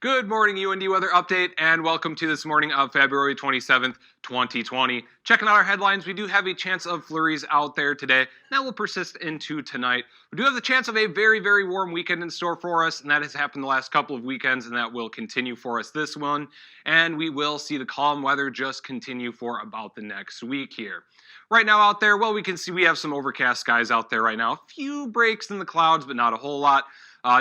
Good morning, UND weather update, and welcome to this morning of February 27th, 2020. Checking out our headlines, we do have a chance of flurries out there today. That will persist into tonight. We do have the chance of a very, very warm weekend in store for us, and that has happened the last couple of weekends, and that will continue for us this one. And we will see the calm weather just continue for about the next week here. Right now out there, well, we can see we have some overcast skies out there right now. A few breaks in the clouds, but not a whole lot.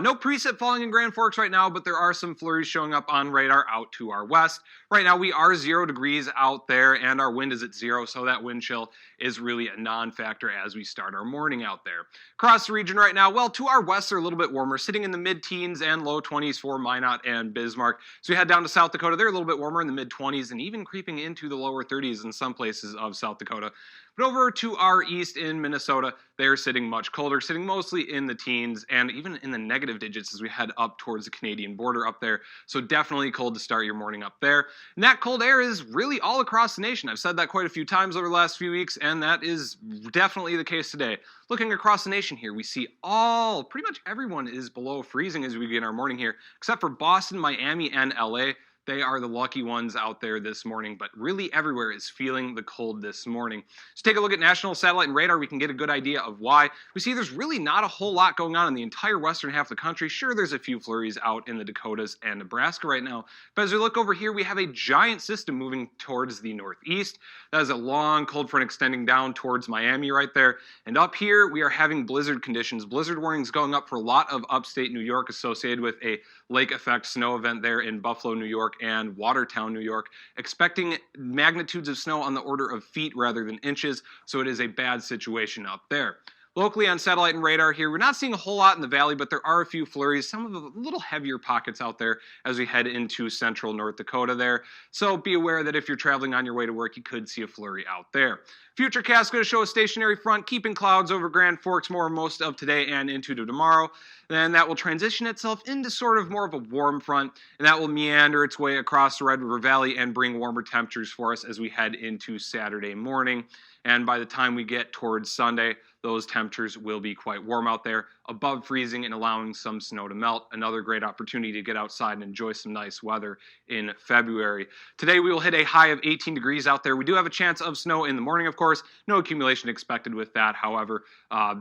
No precip falling in Grand Forks right now, but there are some flurries showing up on radar out to our west. Right now we are 0 degrees out there and our wind is at 0, so that wind chill is really a non-factor as we start our morning out there. Across the region right now, well, to our west they're a little bit warmer, sitting in the mid-teens and low 20s for Minot and Bismarck. So we head down to South Dakota, they're a little bit warmer in the mid-20s and even creeping into the lower 30s in some places of South Dakota. But over to our east in Minnesota, they're sitting much colder, sitting mostly in the teens and even in the negative digits as we head up towards the Canadian border up there. So definitely cold to start your morning up there. And that cold air is really all across the nation. I've said that quite a few times over the last few weeks, and that is definitely the case today. Looking across the nation here, we see pretty much everyone is below freezing as we begin our morning here, except for Boston, Miami, and LA. They are the lucky ones out there this morning, but really everywhere is feeling the cold this morning. So take a look at national satellite and radar. We can get a good idea of why. We see there's really not a whole lot going on in the entire western half of the country. Sure, there's a few flurries out in the Dakotas and Nebraska right now, but as we look over here, we have a giant system moving towards the northeast. That is a long cold front extending down towards Miami right there. And up here, we are having blizzard conditions. Blizzard warnings going up for a lot of upstate New York associated with a lake effect snow event there in Buffalo, New York, and Watertown, New York, expecting magnitudes of snow on the order of feet rather than inches, so it is a bad situation up there. Locally on satellite and radar here, we're not seeing a whole lot in the valley, but there are a few flurries, some of the little heavier pockets out there as we head into central North Dakota there. So be aware that if you're traveling on your way to work, you could see a flurry out there. Futurecast is going to show a stationary front, keeping clouds over Grand Forks most of today and into tomorrow. Then that will transition itself into sort of more of a warm front, and that will meander its way across the Red River Valley and bring warmer temperatures for us as we head into Saturday morning. And by the time we get towards Sunday, those temperatures will be quite warm out there, above freezing and allowing some snow to melt. Another great opportunity to get outside and enjoy some nice weather in February. Today we will hit a high of 18 degrees out there. We do have a chance of snow in the morning, of course. No accumulation expected with that, however,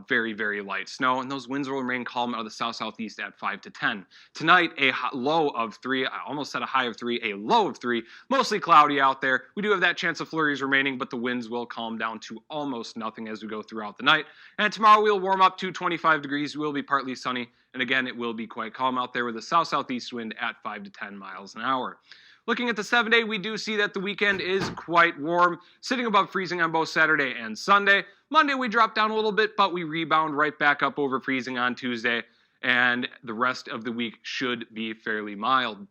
very, very light snow. And those winds will remain calm out of the south-southeast at 5 to 10. Tonight, a low of 3, I almost said a high of 3, a low of 3, mostly cloudy out there. We do have that chance of flurries remaining, but the winds will calm down to almost nothing as we go throughout the night. And tomorrow we'll warm up to 25 degrees. It will be partly sunny, and again, it will be quite calm out there with a south-southeast wind at 5 to 10 miles an hour. Looking at the 7-day, we do see that the weekend is quite warm, sitting above freezing on both Saturday and Sunday. Monday we drop down a little bit, but we rebound right back up over freezing on Tuesday, and the rest of the week should be fairly mild.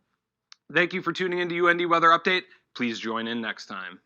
Thank you for tuning in to UND Weather Update. Please join in next time.